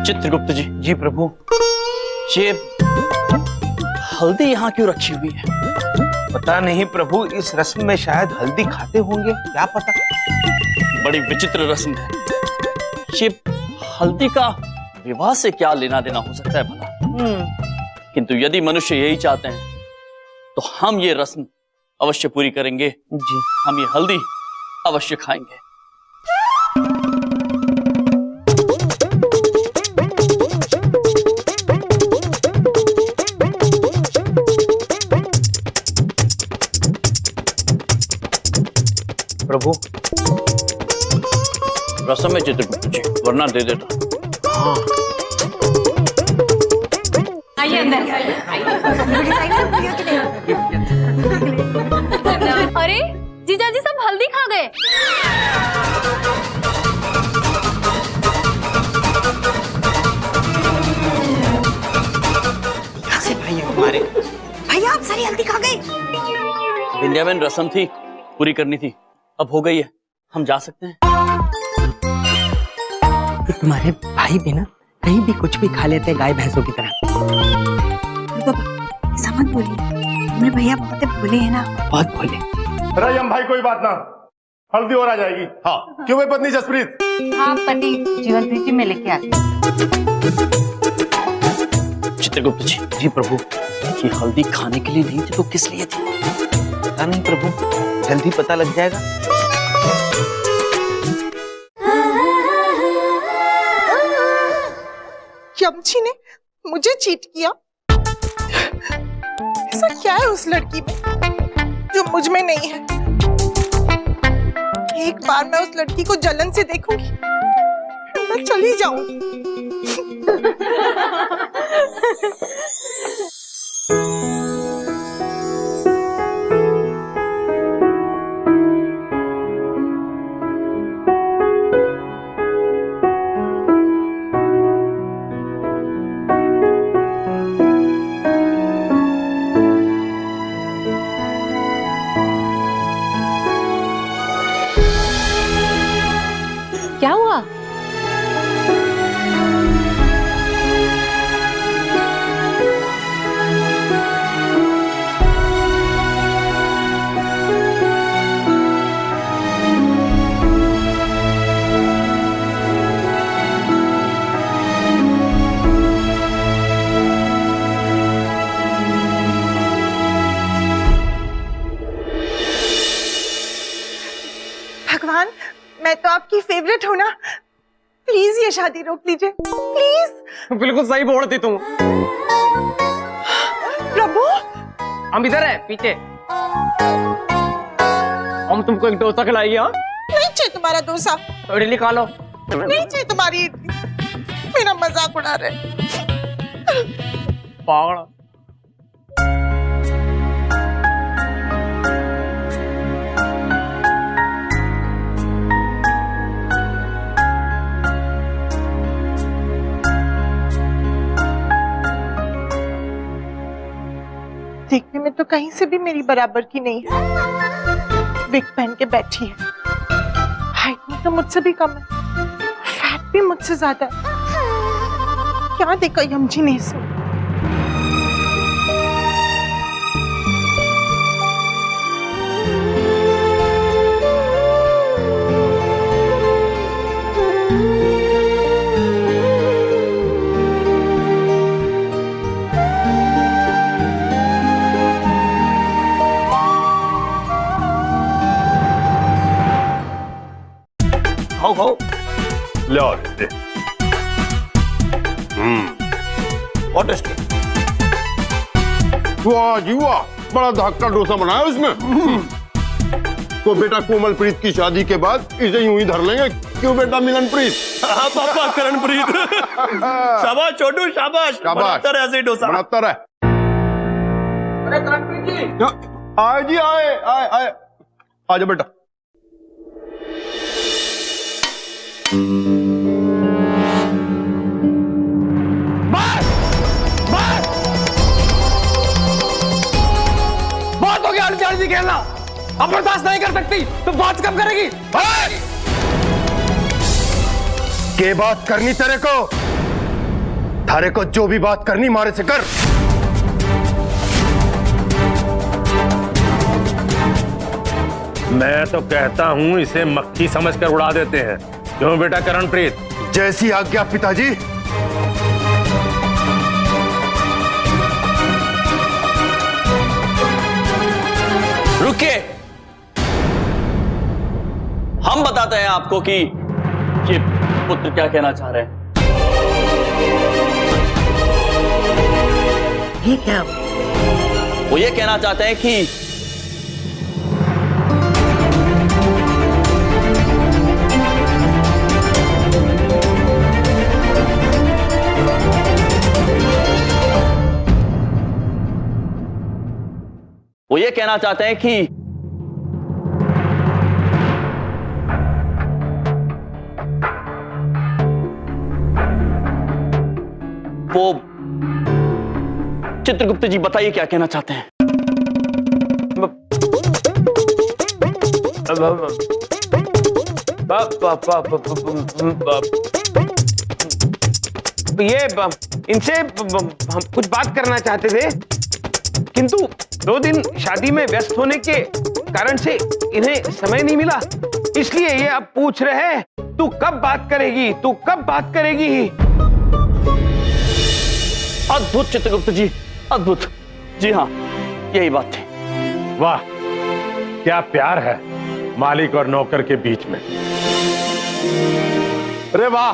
चित्रगुप्त जी। जी प्रभु। ये हल्दी यहाँ क्यों रखी हुई है? पता नहीं प्रभु, इस रस्म में शायद हल्दी खाते होंगे, क्या पता। बड़ी विचित्र रस्म है ये। हल्दी का विवाह से क्या लेना देना हो सकता है भला? किंतु यदि मनुष्य यही चाहते हैं तो हम ये रस्म अवश्य पूरी करेंगे जी। हम ये हल्दी अवश्य खाएंगे। प्रभु रसम में चित्रगुप्त जी, वरना दे देता। आइए अंदर। अरे जीजाजी सब हल्दी खा गए। कैसे भाई है तुम्हारे? भैया आप सारी हल्दी खा गए। विंध्यावन रस्म थी, पूरी करनी थी, अब हो गई है, हम जा सकते हैं। तुम्हारे भाई भी ना कहीं भी कुछ भी खा लेते गाय भैंसों की तरह। बाबा ऐसा मत बोलिए, मेरे भैया बहुत भोले हैं ना। बहुत भोले। अरे यम भाई कोई बात ना, हल्दी और आ जाएगी। हाँ क्यों भाई पत्नी जसप्रीत? हाँ पति जीवनप्रीत जी में लेके आते। चित्रगुप्त जी। जी प्रभु। ये हल्दी खाने के लिए नहीं थी तो किस लिए थी? पता नहीं प्रभु, जल्दी पता लग जाएगा। यमची ने मुझे चीट किया। ऐसा क्या है उस लड़की में जो मुझ में नहीं है? एक बार मैं उस लड़की को जलन से देखूंगी, मैं चली जाऊंगी। क्या हुआ? भगवान, मैं तो आपकी फेवरेट हूँ ना, प्लीज ये शादी रोक लीजिए, प्लीज। बिल्कुल सही बोलती तुम। प्रभु, हम इधर है पीछे। हम तुमको एक डोसा खिलाएंगे। हाँ, नहीं चाहिए तुम्हारा डोसा, तो इडली खा लो। नहीं चाहिए तुम्हारी इडली, मेरा मजाक उड़ा रहे। पागल। देखने में तो कहीं से भी मेरी बराबर की नहीं है। विग पहन के बैठी है, हाइट में तो मुझसे भी कम है, फैट भी मुझसे ज्यादा है। क्या देखा यमजी ने इसमें? खाओ खाओ, ले आओ दे। बहुत टेस्टी। वाह जी वाह, बड़ा धक्का डोसा बनाया उसमें। तो बेटा कोमलप्रीत की शादी के बाद इसे यूं ही धर लेंगे। क्यों बेटा मिलनप्रीत? हाँ पापा करणप्रीत। शाबाश छोटू, शाबाश। बनाता रहे ऐसे ही डोसा। बनाता रहे। अरे करणप्रीत जी, आए जी, आए आए आए, आ जाओ बेटा। बहुत हो गया आलू खेलना, अब बर्दाश्त नहीं कर सकती तो बात कब करेगी? के बात करनी तेरे को? थारे को जो भी बात करनी मारे से कर। मैं तो कहता हूं इसे मक्खी समझकर उड़ा देते हैं। क्यों बेटा करणप्रीत? जैसी आज्ञा पिताजी। रुकिए, हम बताते हैं आपको कि ये पुत्र क्या कहना चाह रहे हैं। ये क्या? वो ये कहना चाहते हैं कि वो ये कहना चाहते हैं कि वो चित्रगुप्त जी बताइए क्या कहना चाहते हैं। ये इनसे हम कुछ बात करना चाहते थे, किंतु 2 दिन शादी में व्यस्त होने के कारण से इन्हें समय नहीं मिला, इसलिए ये अब पूछ रहे हैं तू कब बात करेगी, तू कब बात करेगी। अद्भुत चित्रगुप्त जी, अद्भुत। जी हाँ, यही बात थी। वाह, क्या प्यार है मालिक और नौकर के बीच में। अरे वाह,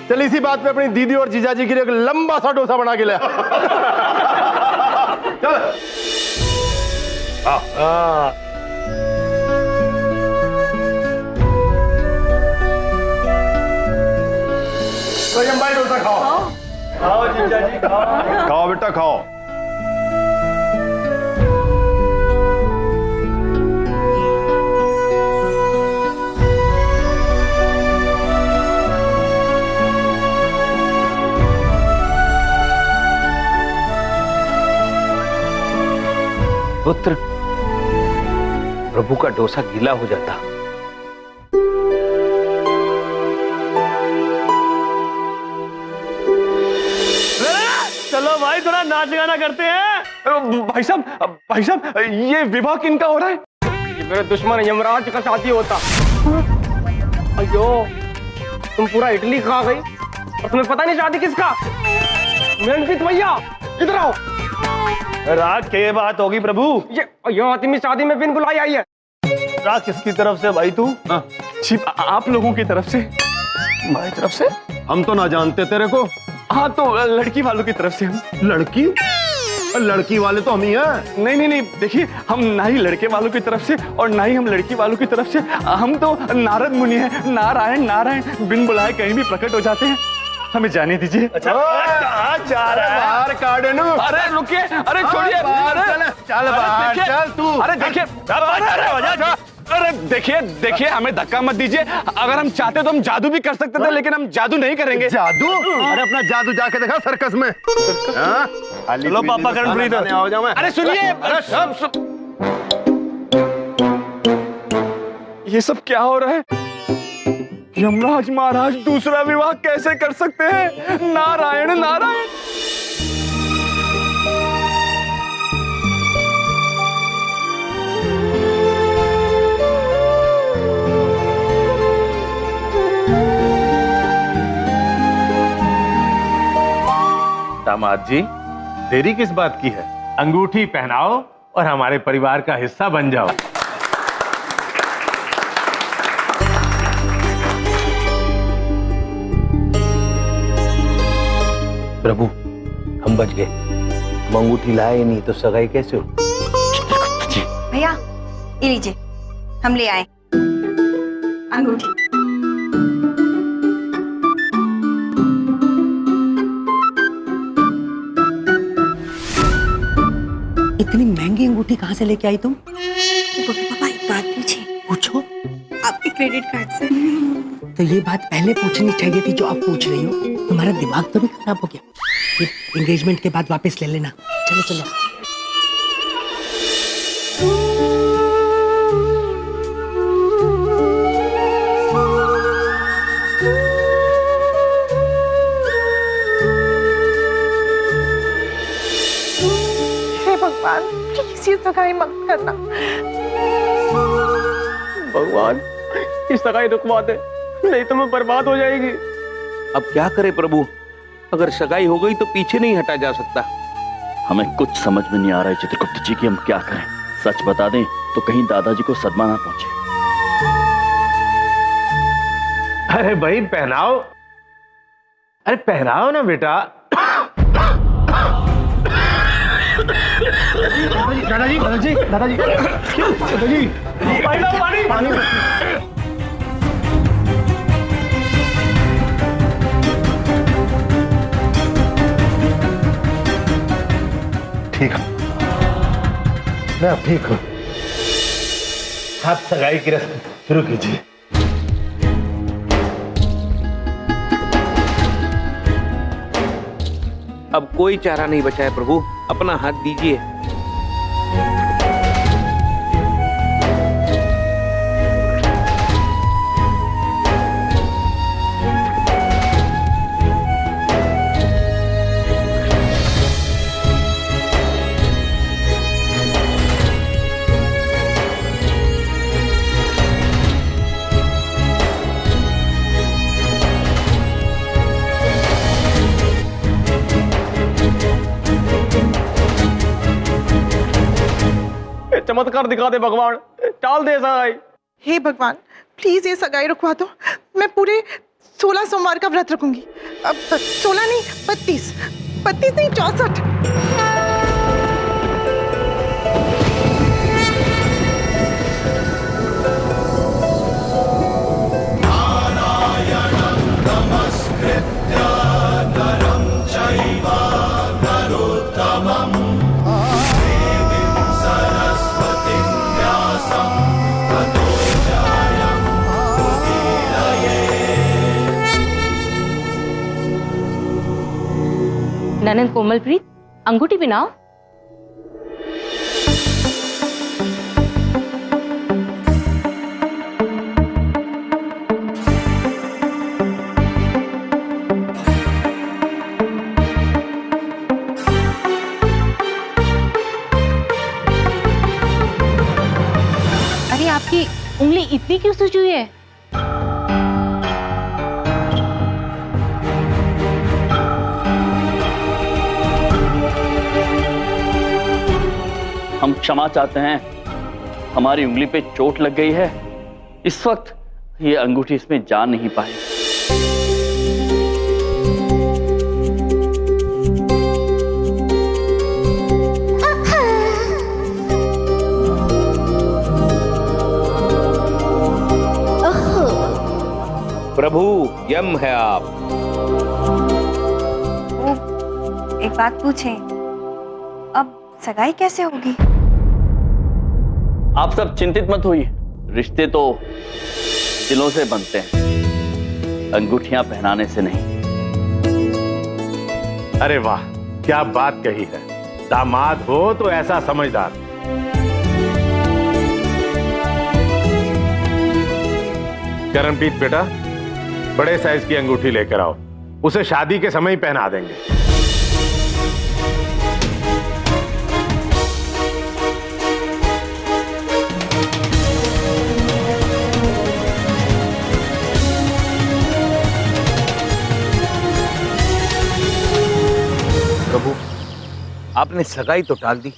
चल इसी बात पे अपनी दीदी और जीजाजी के लिए एक लंबा सा डोसा बना के ले। चल। तो ये भाई डोसा खाओ। खाओ जीजाजी, खाओ। खाओ बेटा खाओ। पुत्र, प्रभु का डोसा गीला हो जाता चलो भाई थोड़ा नाच गाना करते हैं। भाई साहब ये विवाह किनका हो रहा है? ये मेरे दुश्मन यमराज का शादी होता। अयो तुम पूरा इटली खा गई और तुम्हें पता नहीं शादी किसका? मनप्रीत भैया इधर आओ। राज के बात होगी प्रभु। ये आदमी शादी में बिन बुलाई आई है। राज किसकी तरफ से भाई तू? शिव आप लोगों की तरफ से। हमारी तरफ से? हम तो ना जानते तेरे को। हाँ तो लड़की वालों की तरफ से हम। लड़की? लड़की वाले तो हम ही हैं। नहीं देखिए, हम ना ही लड़के वालों की तरफ से और ना ही हम लड़की वालों की तरफ से। हम तो नारद मुनि हैं। नारायण नारायण बिन बुलाए कहीं भी प्रकट हो जाते हैं। हमें जाने दीजिए। अच्छा कहाँ जा रहा है? बाहर काटनू। अरे रुकिए, अरे छोड़िए। चल बाहर चल तू। अरे देखिए, अरे देखिए हमें धक्का मत दीजिए। अगर हम चाहते तो हम जादू भी कर सकते थे, लेकिन हम जादू नहीं करेंगे। जादू? अरे अपना जादू जाके देखा सर्कस में। चलो पापा कर्णप्रीत। अरे सुनिए, ये सब क्या हो रहा है? यमराज महाराज दूसरा विवाह कैसे कर सकते हैं? नारायण नारायण। दामाद जी, देरी किस बात की है? अंगूठी पहनाओ और हमारे परिवार का हिस्सा बन जाओ। प्रभु हम बच गए। हम अंगूठी लाए नहीं तो सगाई कैसे हो? भैया ये लीजिए, हम ले आए अंगूठी। इतनी महंगी अंगूठी कहाँ से लेके आई तुम? पापा एक बात पूछे। पूछो। आपके क्रेडिट कार्ड से। तो ये बात पहले पूछनी चाहिए थी जो आप पूछ रही हो। तुम्हारा दिमाग तो नहीं खराब हो गया? ये एंगेजमेंट के बाद वापस ले लेना। चलो चलो। हे भगवान प्लीज ये सगाई मत करना। भगवान इस सगाई रुकवा दे, नहीं तो मैं बर्बाद हो जाएगी। अब क्या करे प्रभु? अगर सगाई हो गई तो पीछे नहीं हटा जा सकता। हमें कुछ समझ में नहीं आ रहा है चित्रगुप्त जी कि हम क्या करें। सच बता दें तो कहीं दादाजी को सदमा ना पहुंचे। अरे भाई पहनाओ। अरे पहनाओ ना बेटा। दादाजी दादाजी दादाजी दादाजी पानी पानी। ठीक है, मैं अब ठीक हूं। आप सगाई की रस्म शुरू कीजिए। अब कोई चारा नहीं बचा है प्रभु, अपना हाथ दीजिए। चमत्कार दिखा दे भगवान, टाल दे सगाई। हे भगवान प्लीज ये सगाई रुकवा दो। मैं पूरे 16 सोमवार का व्रत रखूंगी। अब 16 नहीं 32 नहीं 64। ननंद कोमलप्रीत अंगूठी पहनाओ। आपकी उंगली इतनी क्यों सूजी हुई है? हम क्षमा चाहते हैं, हमारी उंगली पे चोट लग गई है। इस वक्त ये अंगूठी इसमें जा नहीं पाई। प्रभु यम है आप। एक बात पूछें, अब सगाई कैसे होगी? आप सब चिंतित मत होइए, रिश्ते तो दिलों से बनते हैं, अंगूठियां पहनाने से नहीं। अरे वाह, क्या बात कही है। दामाद हो तो ऐसा समझदार। करणप्रीत बेटा, बड़े साइज की अंगूठी लेकर आओ, उसे शादी के समय ही पहना देंगे। प्रभु, आपने सगाई तो टाल दी,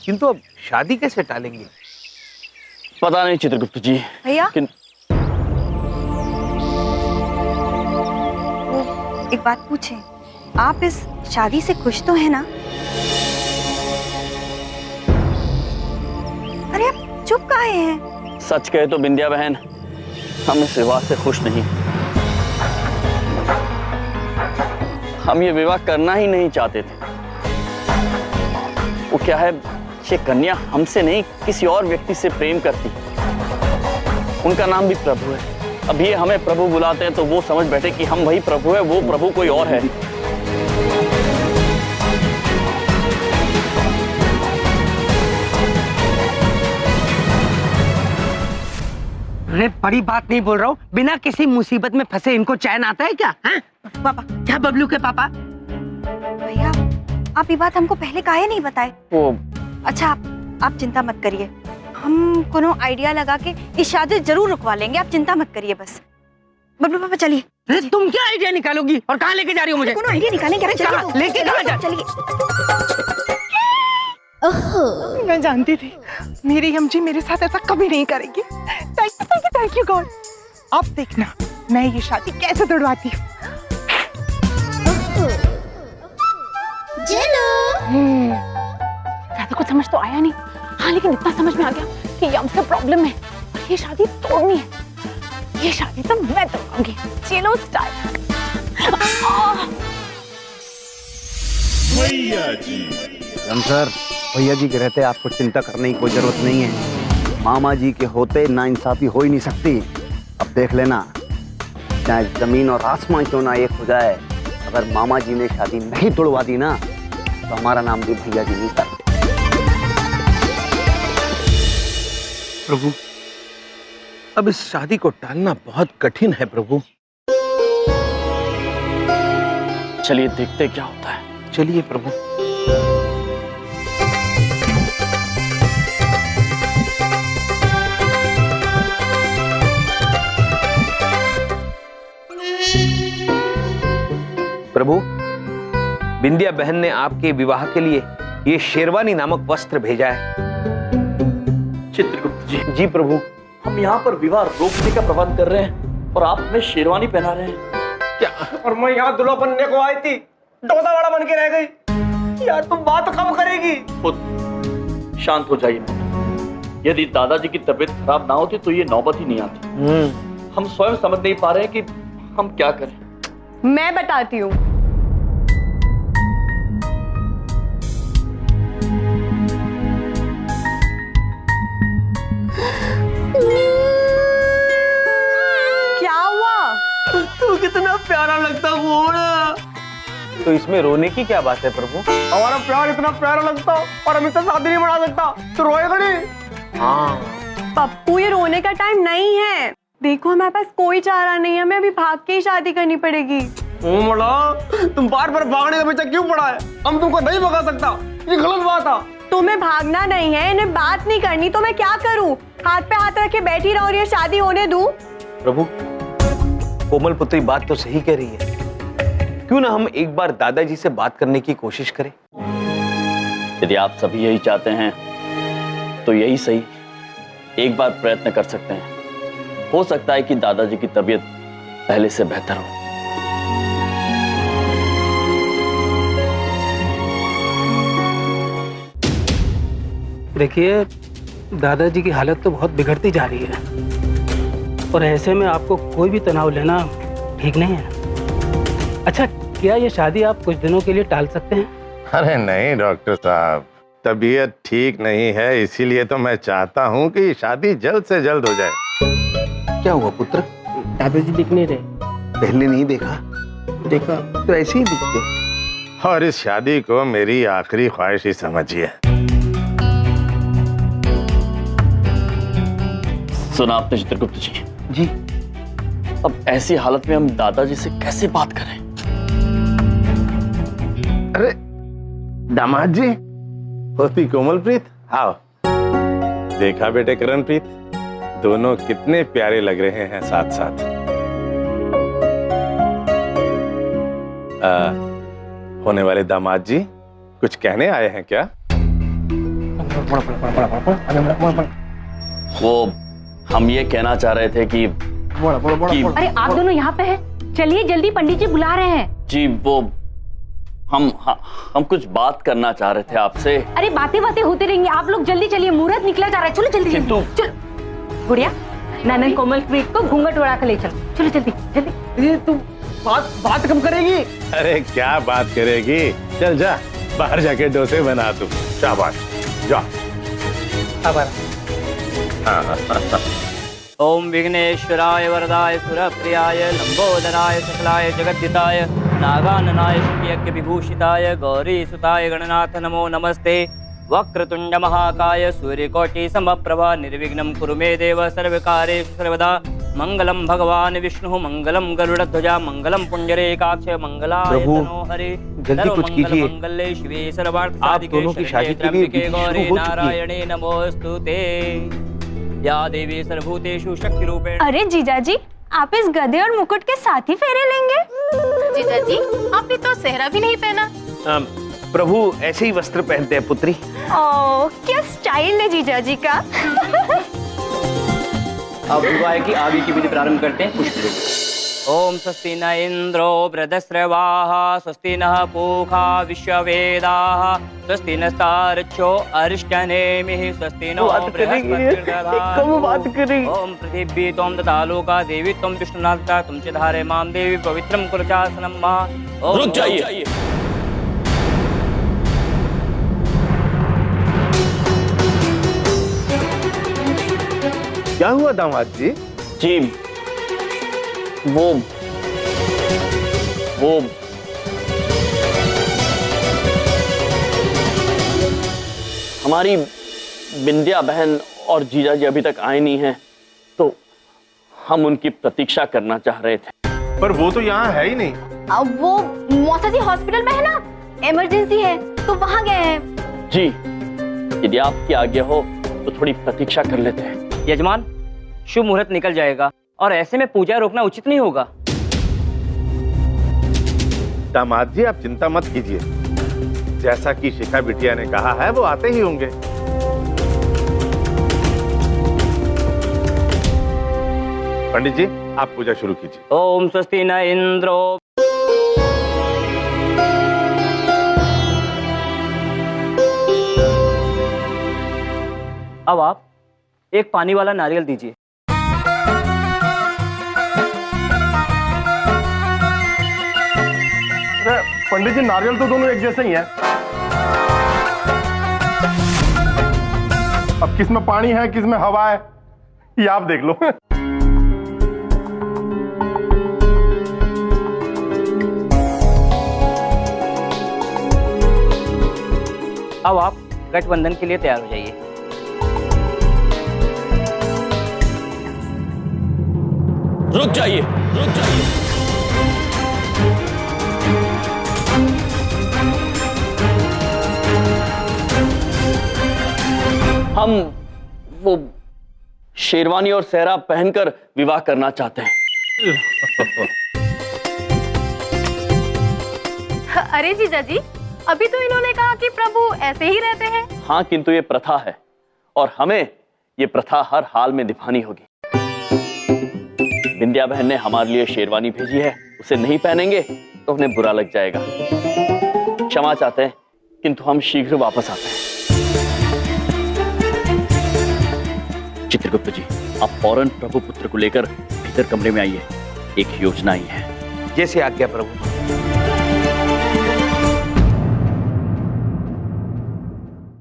किंतु अब शादी कैसे टालेंगे? पता नहीं चित्रगुप्त जी। भैया, एक बात पूछें, आप इस शादी से खुश तो हैं ना? अरे आप चुप काहे हैं? सच कहे तो बिंदिया बहन, हम इस विवाह से खुश नहीं। हम ये विवाह करना ही नहीं चाहते थे। वो क्या है, ये कन्या हमसे नहीं किसी और व्यक्ति से प्रेम करती। उनका नाम भी प्रभु है। अब ये हमें प्रभु बुलाते हैं तो वो समझ बैठे कि हम वही प्रभु है, वो प्रभु कोई और है। अरे बड़ी बात नहीं बोल रहा हूँ, बिना किसी मुसीबत में फंसे इनको चैन आता है क्या? हैं? पापा, क्या बबलू के पापा? भैया, आप ये बात हमको पहले काहे नहीं बताए? वो अच्छा, आप चिंता मत करिए, हम कोनो आइडिया लगा के इस शादी जरूर रुकवा लेंगे। आप चिंता मत करिए बस। बबलू पापा चलिए। अरे तुम क्या आइडिया निकालोगी और कहाँ लेके जा रही हो मुझे? कोनो आइडिया निकालेंगे। कहाँ? लेके कहाँ जा? चलिए। मैं जानती थी मेरी अम्मी मेरे साथ ऐसा कभी नहीं करेगी। Thank you God. अब देखना मैं ये शादी कैसे तोड़वाती हूँ। ज्यादा कुछ समझ तो आया नहीं, हाँ लेकिन इतना समझ में आ गया कि यम से प्रॉब्लम है और ये शादी तोड़नी है। ये शादी तो मैं तोड़ूंगी। चलो स्टार्ट। सर, भैया जी के रहते आपको चिंता करने की कोई जरूरत नहीं है। मामा जी के होते नाइंसाफी हो ही नहीं सकती। अब देख लेना, चाहे जमीन और आसमान क्यों ना एक हो जाए, अगर मामा जी ने शादी नहीं तोड़वा दी ना तो हमारा नाम भी भैया जी नहीं करते। प्रभु, अब इस शादी को टालना बहुत कठिन है प्रभु। चलिए देखते क्या होता है। चलिए प्रभु। प्रभु, बिंदिया बहन ने आपके विवाह के लिए ये शेरवानी नामक वस्त्र भेजा है। चित्रगुप्त जी। जी प्रभु। हम यहाँ पर विवाह रोकने का प्रबंध कर रहे हैं और आप हमें शेरवानी पहना रहे हैं क्या? और मैं यहाँ दुल्हा बनने को आई थी, डोसा वाला बन के रह गई। यार तुम बात कब करेगी? खुद शांत हो जाइए। यदि दादाजी की तबीयत खराब ना होती तो ये नौबत ही नहीं आती। हम स्वयं समझ नहीं पा रहे हैं कि हम क्या करें। मैं बताती हूँ। क्या हुआ? तू कितना प्यारा लगता घोड़ा। तो इसमें रोने की क्या बात है प्रभु? हमारा प्यार इतना प्यारा लगता और हम इससे शादी नहीं बना सकता तो रोएगा नहीं? हाँ पप्पू, ये रोने का टाइम नहीं है। देखो हमारे पास कोई चारा नहीं है, हमें अभी भाग के ही शादी करनी पड़ेगी। तुम बार बार भागने का पीछा क्यों पड़ा है? हम तुमको नहीं भगा सकता, ये गलत बात है। तुम्हें भागना नहीं है, इन्हें बात नहीं करनी तो मैं क्या करूं? हाथ पे हाथ रख के बैठी रहूं और ये शादी होने दूं? प्रभु, कोमल पुत्री बात तो सही कह रही है। क्यों ना हम एक बार दादाजी से बात करने की कोशिश करें? यदि आप सभी यही चाहते हैं तो यही सही, एक बार प्रयत्न कर सकते हैं। हो सकता है कि दादाजी की तबीयत पहले से बेहतर हो। देखिए, दादाजी की हालत तो बहुत बिगड़ती जा रही है और ऐसे में आपको कोई भी तनाव लेना ठीक नहीं है। अच्छा, क्या ये शादी आप कुछ दिनों के लिए टाल सकते हैं? अरे नहीं डॉक्टर साहब, तबीयत ठीक नहीं है, इसीलिए तो मैं चाहता हूँ कि शादी जल्द से जल्द हो जाए। क्या हुआ पुत्र? दादाजी दिख नहीं रहे। पहले नहीं देखा? देखा तो ऐसे ही दिखते। और इस शादी को मेरी आखिरी ख्वाहिश ही समझिए। सुना आपने चित्रगुप्त जी? जी। अब ऐसी हालत में हम दादाजी से कैसे बात करें? अरे दामाद जी, होती कोमलप्रीत, आओ। देखा बेटे करणप्रीत, दोनों कितने प्यारे लग रहे हैं साथ साथ। होने वाले दामाद जी कुछ कहने आए हैं क्या? वो हम ये कहना चाह रहे थे कि अरे आप दोनों यहाँ पे हैं? चलिए जल्दी, पंडित जी बुला रहे हैं। जी, वो हम कुछ बात करना चाह रहे थे आपसे। अरे बातें होती रहेंगी, आप लोग जल्दी चलिए, मुहूर्त निकला जा रहा है। चलो जल्दी चलो। गुड़िया, ननद कोमलप्रीत को घूंघट उड़ा कर ले चलो। चलो जल्दी जल्दी। ये तुम बात कब करेगी? अरे क्या बात करेगी, चल जा बाहर जाके डोसे बना तू। शाबाश, जा। ओम विघ्नेश्वराय वरदाय सुरप्रियाय लंबोदराय सकलाय जगद्दिताय नागाननाय यज्ञ विभूषिताय गौरी सुताय गणनाथ नमो नमस्ते। वक्रतुंड महाकाय सूर्यकोटि समप्रभा निर्विघ्नं कुरु मे देव सर्वकार्येषु सर्वदा। मंगलम भगवान विष्णु मंगलम गरुड़ध्वजा मंगलम पुंडरीकाक्ष मंगलाय तनोहरि। जल्दी कुछ कीजिए। मंगले शिवे सर्वार्थ आप दोनों की शादी के लिए त्र्यंबके शुरू गौरी हो चुकी है। नारायणे नमोस्तुते। या देवी सर्वभूतेषु शक्ति रूपेण। अरे जीजाजी, आप इस गधे और मुकुट के साथ ही फेरे लेंगे? जीजाजी, आपने तो सेहरा भी नहीं पहना। प्रभु ऐसे ही वस्त्र पहनते हैं पुत्री। ओह, क्या स्टाइल है जीजाजी का। अब विवाह की आगे की विधि प्रारंभ करते हैं। पुष्प। ओम स्वस्ति न इंद्रो वृद्धश्रवाः स्वस्ति नः पूषा विश्ववेदाः स्वस्ति नस्तार्क्ष्यो अरिष्टनेमिः स्वस्ति नो बृहस्पतिर्दधातु। ओम पृथिवी त्वं ददालोका देवी त्वं विष्णुनाथा तुम च धारे मां देवी पवित्रं कुरु चासनं मा। रुक जाइए। क्या हुआ दामाद जी? जी, वो हमारी बिंदिया बहन और जीजा जी अभी तक आए नहीं हैं, तो हम उनकी प्रतीक्षा करना चाह रहे थे। पर वो तो यहाँ है ही नहीं। अब वो मौसा जी हॉस्पिटल में है ना, इमरजेंसी है तो वहाँ गए हैं। जी, यदि आपकी आज्ञा हो तो थोड़ी प्रतीक्षा कर लेते हैं। यजमान, शुभ मुहूर्त निकल जाएगा और ऐसे में पूजा रोकना उचित नहीं होगा। दामाद जी आप चिंता मत कीजिए, जैसा कि शिखा बिटिया ने कहा है वो आते ही होंगे। पंडित जी आप पूजा शुरू कीजिए। ओम स्वस्ति न इंद्रो। अब आप एक पानी वाला नारियल दीजिए। पंडित जी नारियल तो दोनों एक जैसे ही हैं। अब किस में पानी है किस में हवा है ये आप देख लो। अब आप गठबंधन के लिए तैयार हो जाइए। रुक जाइए, रुक जाइए। हम वो शेरवानी और सेहरा पहनकर विवाह करना चाहते हैं। अरे जीजा जी, अभी तो इन्होंने कहा कि प्रभु ऐसे ही रहते हैं। हाँ, किंतु ये प्रथा है और हमें ये प्रथा हर हाल में निभानी होगी। बिंदिया बहन ने हमारे लिए शेरवानी भेजी है, उसे नहीं पहनेंगे तो उन्हें बुरा लग जाएगा। क्षमा चाहते हैं, किंतु हम शीघ्र वापस आते हैं। चित्रगुप्त जी, आप फौरन प्रभु पुत्र को लेकर भीतर कमरे में आइए, एक योजना आई है। जैसे आज्ञा प्रभु।